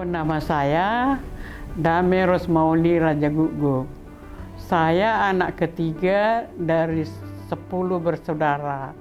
Nama saya Dame Rosmauli Rajagugu. Saya anak ketiga dari 10 bersaudara.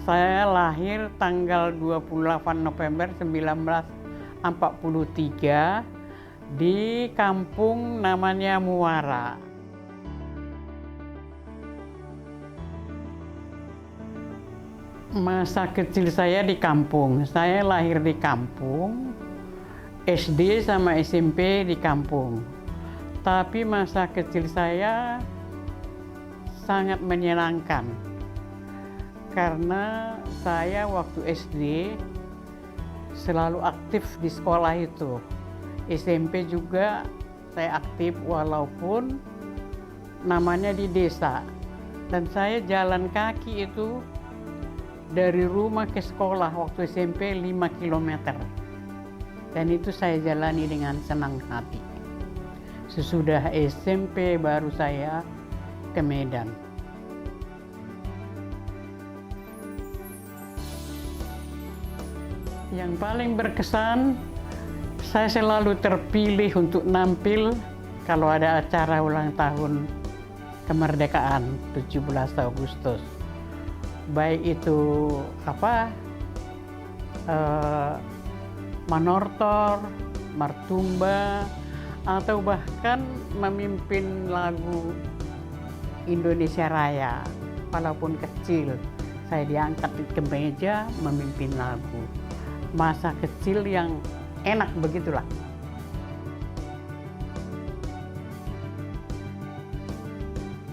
Saya lahir tanggal 28 November 1943 di kampung namanya Muara. Masa kecil saya di kampung. Saya lahir di kampung, SD sama SMP di kampung. Tapi masa kecil saya sangat menyenangkan. Karena saya waktu SD selalu aktif di sekolah itu. SMP juga saya aktif walaupun namanya di desa. Dan saya jalan kaki itu dari rumah ke sekolah waktu SMP 5 km. Dan itu saya jalani dengan senang hati. Sesudah SMP baru saya ke Medan. Yang paling berkesan, saya selalu terpilih untuk nampil kalau ada acara ulang tahun kemerdekaan 17 Agustus. Baik itu manortor, martumba, atau bahkan memimpin lagu Indonesia Raya. Walaupun kecil, saya diangkat ke meja memimpin lagu. Masa kecil yang enak begitulah.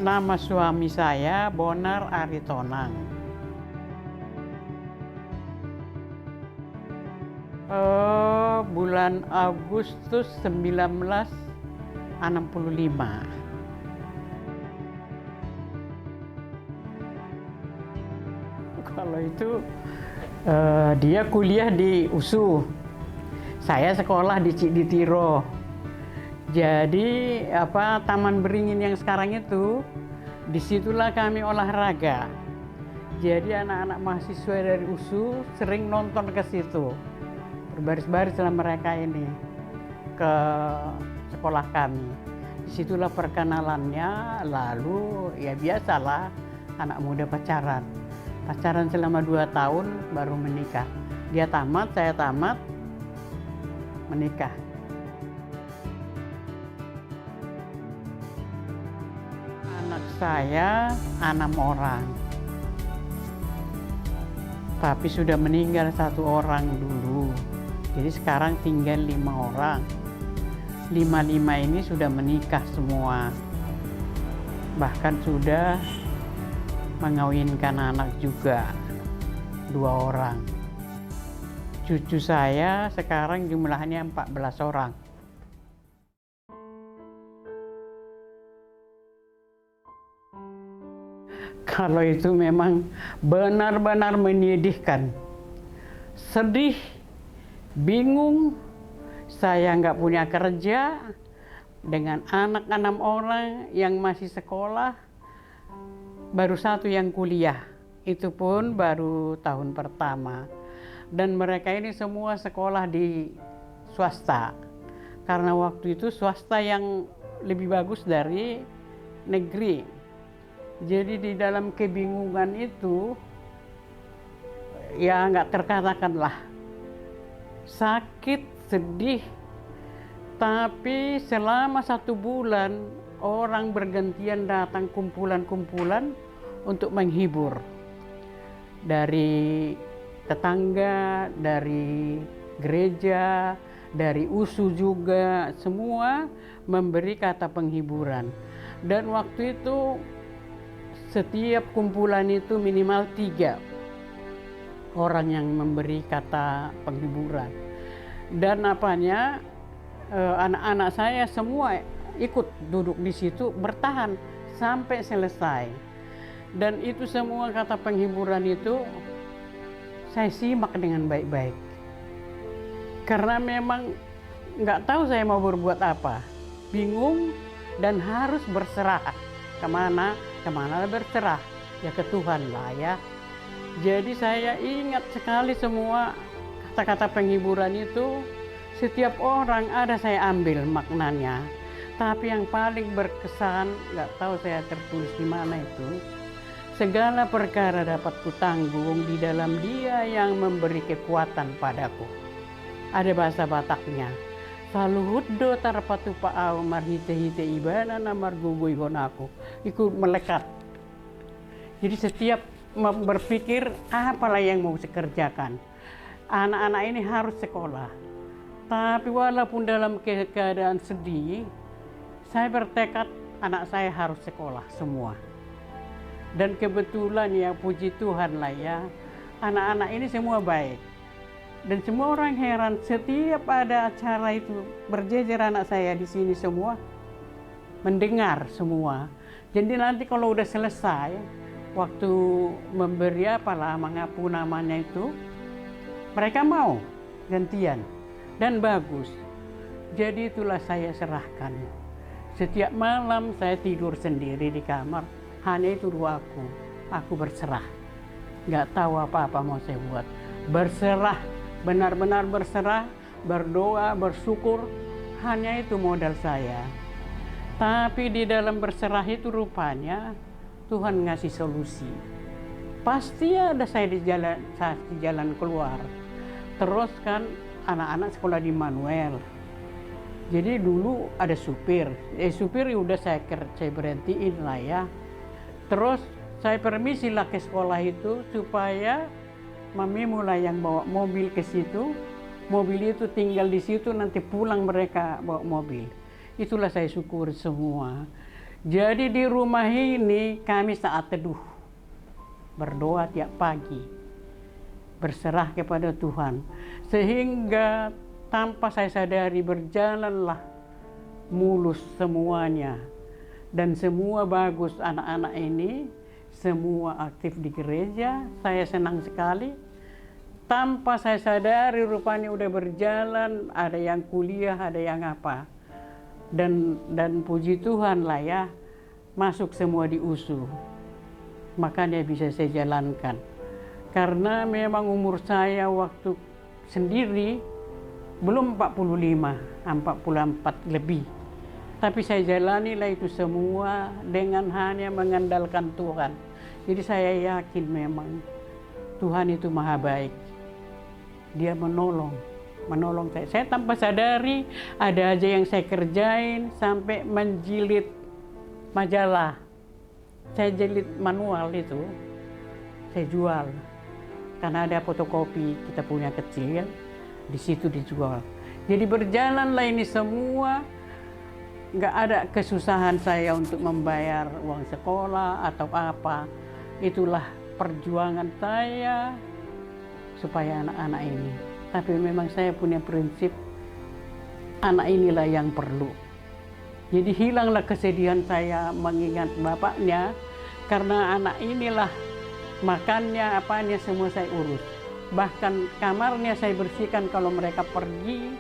Nama suami saya Bonar Aritonang. Bulan Agustus 1965. Kalau itu dia kuliah di USU, saya sekolah di Tiro. Jadi Taman Beringin yang sekarang itu, disitulah kami olahraga. Jadi anak-anak mahasiswa dari USU sering nonton ke situ. Berbaris-baris lah mereka ini ke sekolah kami. Disitulah perkenalannya, lalu ya biasalah anak muda pacaran. Pacaran selama 2 tahun baru menikah. Dia tamat, saya tamat, menikah. Anak saya 6 orang. Tapi sudah meninggal 1 orang dulu. Jadi sekarang tinggal 5 orang. 5 ini sudah menikah semua. Bahkan sudah mengawinkan anak juga 2 orang. Cucu saya sekarang jumlahnya 14 orang. Kalau itu memang benar-benar menyedihkan. Sedih, bingung, saya nggak punya kerja dengan anak 6 orang yang masih sekolah, baru 1 yang kuliah, itu pun baru tahun pertama. Dan mereka ini semua sekolah di swasta, karena waktu itu swasta yang lebih bagus dari negeri. Jadi di dalam kebingungan itu, ya nggak terkatakan lah. Sakit, sedih, tapi selama 1 bulan orang bergantian datang kumpulan-kumpulan untuk menghibur. Dari tetangga, dari gereja, dari USU juga, semua memberi kata penghiburan. Dan waktu itu setiap kumpulan itu minimal 3 orang yang memberi kata penghiburan. Dan anak-anak saya semua ikut duduk di situ, bertahan sampai selesai. Dan itu semua kata penghiburan itu saya simak dengan baik-baik. Karena memang nggak tahu saya mau berbuat apa. Bingung dan harus berserah. Kemana berserah? Ya ke Tuhan lah ya. Jadi saya ingat sekali semua kata-kata penghiburan itu. Setiap orang ada saya ambil maknanya. Tapi yang paling berkesan, nggak tahu saya tertulis di mana itu. Segala perkara dapat kutanggung di dalam Dia yang memberi kekuatan padaku. Ada bahasa Bataknya. Saluhuddo tarpatu paaw marhite-hite ibana namar guguy honaku. Ikut melekat. Jadi setiap berpikir apalah yang mau saya kerjakan. Anak-anak ini harus sekolah. Tapi walaupun dalam keadaan sedih, saya bertekad anak saya harus sekolah semua. Dan kebetulan ya puji Tuhan lah ya, anak-anak ini semua baik. Dan semua orang heran setiap ada acara itu berjejer anak saya di sini semua mendengar semua. Jadi nanti kalau udah selesai, waktu memberi apalah mengapu namanya itu, mereka mau gantian dan bagus. Jadi itulah saya serahkan. Setiap malam saya tidur sendiri di kamar, hanya itu doaku. Aku berserah. Nggak tahu apa-apa mau saya buat. Berserah, benar-benar berserah, berdoa, bersyukur. Hanya itu modal saya. Tapi di dalam berserah itu rupanya Tuhan ngasih solusi. Pasti ada saya di jalan keluar. Terus kan anak-anak sekolah di Manuel. Jadi dulu ada supir udah saya berhentiin lah ya. Terus saya permisi lah ke sekolah itu supaya mami mulai yang bawa mobil ke situ. Mobil itu tinggal di situ, nanti pulang mereka bawa mobil. Itulah saya syukur semua. Jadi di rumah ini kami saat teduh, berdoa tiap pagi, berserah kepada Tuhan. Sehingga tanpa saya sadari berjalanlah mulus semuanya. Dan semua bagus anak-anak ini, semua aktif di gereja, saya senang sekali. Tanpa saya sadari rupanya udah berjalan, ada yang kuliah, ada yang apa. Dan puji Tuhan lah ya, masuk semua di USU. Makanya bisa saya jalankan. Karena memang umur saya waktu sendiri belum 45, 44 lebih. Tapi saya jalanilah itu semua dengan hanya mengandalkan Tuhan. Jadi saya yakin memang Tuhan itu maha baik. Dia menolong saya. Saya tanpa sadari ada aja yang saya kerjain sampai menjilid majalah. Saya jilid manual itu, saya jual. Karena ada fotokopi kita punya kecil, di situ dijual. Jadi berjalanlah ini semua, nggak ada kesusahan saya untuk membayar uang sekolah atau apa. Itulah perjuangan saya supaya anak-anak ini. Tapi memang saya punya prinsip, anak inilah yang perlu. Jadi hilanglah kesedihan saya mengingat bapaknya, karena anak inilah makannya, apanya semua saya urus. Bahkan kamarnya saya bersihkan kalau mereka pergi,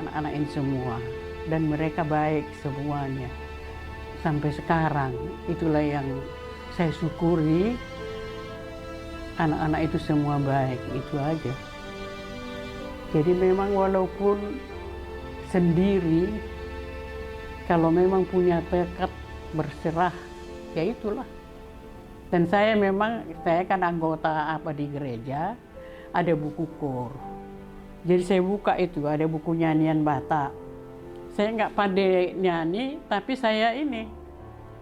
anak-anak ini semua. Dan mereka baik semuanya. Sampai sekarang, itulah yang saya syukuri. Anak-anak itu semua baik, itu aja. Jadi memang walaupun sendiri, kalau memang punya tekad berserah, ya itulah. Dan saya kan anggota apa di gereja, ada buku kor. Jadi saya buka itu, ada buku nyanyian Batak. Saya nggak pandai nyanyi, tapi saya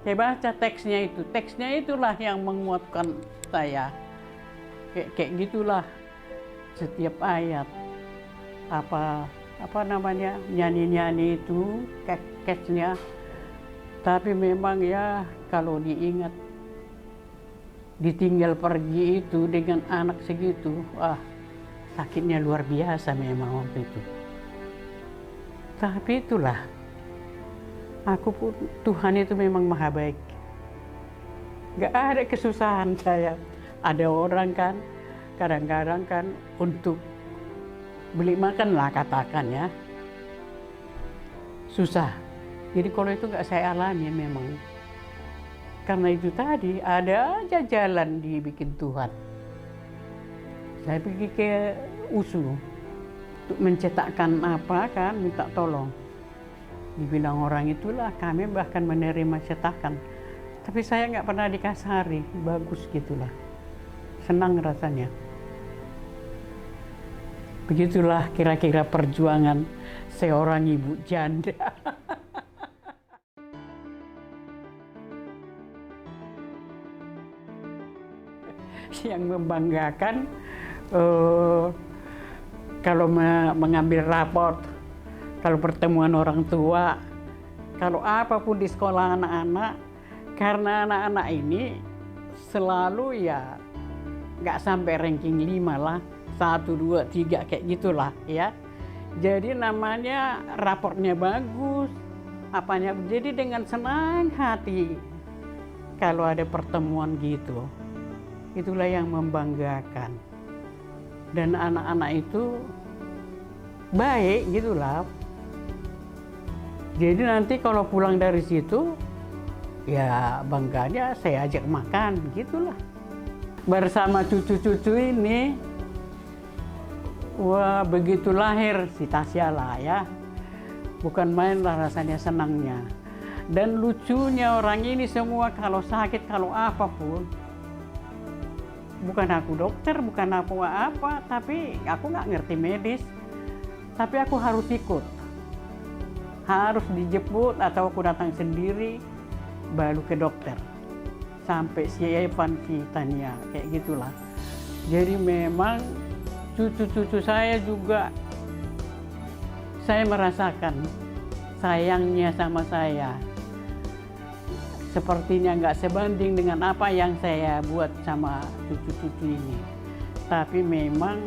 baca teksnya itu. Teksnya itulah yang menguatkan saya. Kayak gitulah setiap ayat. Apa namanya, nyanyi-nyanyi itu, catchnya. Tapi memang ya kalau diingat, ditinggal pergi itu dengan anak segitu, sakitnya luar biasa memang waktu itu. Tapi itulah, aku pun, Tuhan itu memang maha baik. Gak ada kesusahan saya. Ada orang kan, kadang-kadang kan untuk beli makan lah katakan ya, susah. Jadi kalau itu gak saya alami memang. Karena itu tadi, ada aja jalan dibikin Tuhan. Saya pergi ke USU. waktu mencetakkan apa kan minta tolong. Dibilang orang itulah kami bahkan menerima cetakan. Tapi saya nggak pernah dikasari, bagus gitulah. Senang rasanya. Begitulah kira-kira perjuangan seorang ibu janda. Yang membanggakan kalau mengambil raport, kalau pertemuan orang tua, kalau apapun di sekolah anak-anak, karena anak-anak ini selalu ya nggak sampai ranking 5 lah, 1, 2, 3 kayak gitulah ya. Jadi namanya raportnya bagus, apanya, jadi dengan senang hati kalau ada pertemuan gitu. Itulah yang membanggakan. Dan anak-anak itu baik gitulah. Jadi nanti kalau pulang dari situ, ya bangganya saya ajak makan gitulah. Bersama cucu-cucu ini, wah begitu lahir si Tasya lah ya. Bukan main lah rasanya senangnya. Dan lucunya orang ini semua kalau sakit, kalau apapun, bukan aku dokter, bukan aku apa, tapi aku nggak ngerti medis. Tapi aku harus ikut. Harus dijemput atau aku datang sendiri, baru ke dokter. Sampai si Evan, si Tania, kayak gitulah. Jadi memang cucu-cucu saya juga, saya merasakan sayangnya sama saya. Sepertinya nggak sebanding dengan apa yang saya buat sama cucu-cucu ini. Tapi memang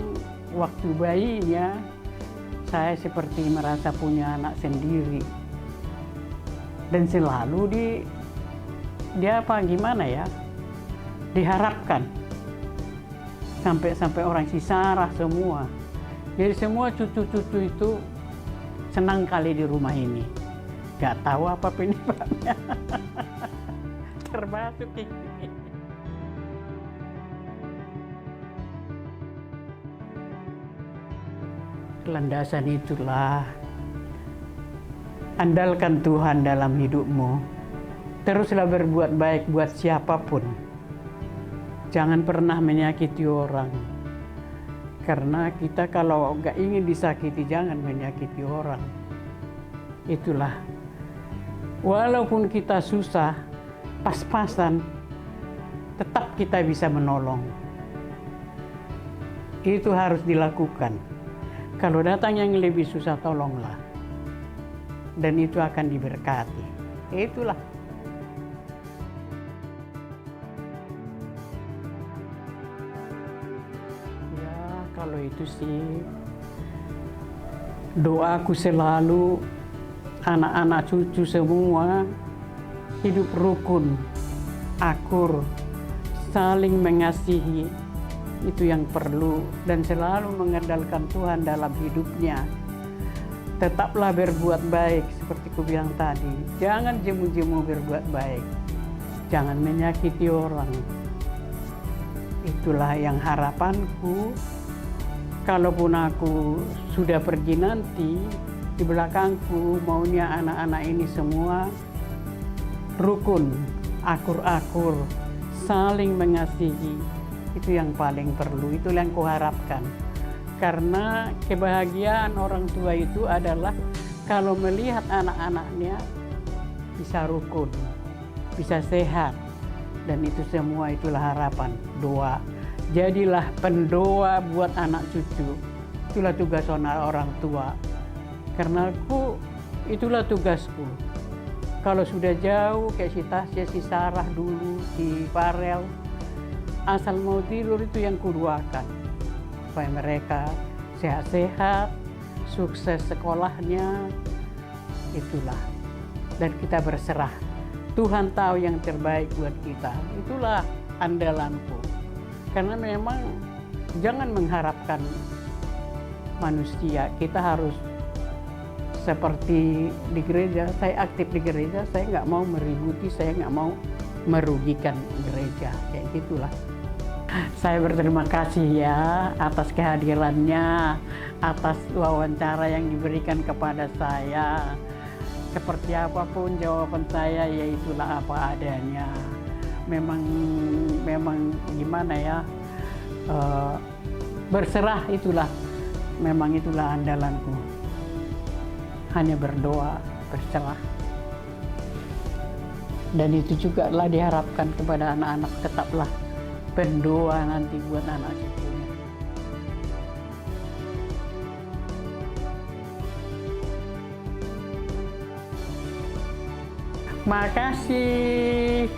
waktu bayinya saya seperti merasa punya anak sendiri. Dan selalu dia apa gimana ya, diharapkan. Sampai orang Cisarua semua. Jadi semua cucu-cucu itu senang kali di rumah ini. Nggak tahu apa penyebabnya. Termasuk ini. Landasan itulah, andalkan Tuhan dalam hidupmu. Teruslah berbuat baik buat siapapun. Jangan pernah menyakiti orang. Karena kita kalau nggak ingin disakiti, jangan menyakiti orang. Itulah. Walaupun kita susah, pas-pasan, tetap kita bisa menolong. Itu harus dilakukan. Kalau datang yang lebih susah, tolonglah. Dan itu akan diberkati. Itulah. Ya, kalau itu sih, doaku selalu anak-anak cucu semua hidup rukun, akur, saling mengasihi, itu yang perlu, dan selalu mengandalkan Tuhan dalam hidupnya. Tetaplah berbuat baik seperti ku bilang tadi, jangan jemu-jemu berbuat baik, jangan menyakiti orang. Itulah yang harapanku. Kalaupun aku sudah pergi nanti, di belakangku maunya anak-anak ini semua rukun, akur-akur, saling mengasihi. Itu yang paling perlu, itu yang kuharapkan. Karena kebahagiaan orang tua itu adalah kalau melihat anak-anaknya bisa rukun, bisa sehat. Dan itu semua itulah harapan, doa. Jadilah pendoa buat anak cucu. Itulah tugas orang tua. Karena itulah tugasku. Kalau sudah jauh kayak si Tasya, si Sarah dulu, si Farel, asal mau tidur itu yang kudoakan. Supaya mereka sehat-sehat, sukses sekolahnya, itulah. Dan kita berserah. Tuhan tahu yang terbaik buat kita. Itulah andalanku. Karena memang jangan mengharapkan manusia. Kita harus seperti di gereja, saya aktif di gereja, saya nggak mau meributi, saya nggak mau merugikan gereja, kayak gitulah. Saya berterima kasih ya atas kehadirannya, atas wawancara yang diberikan kepada saya. Seperti apapun jawaban saya, ya itulah apa adanya. Memang gimana ya, berserah itulah, memang itulah andalanku. Hanya berdoa, berserah. Dan itu juga lah diharapkan kepada anak-anak, tetaplah berdoa nanti buat anak cucunya. Makasih.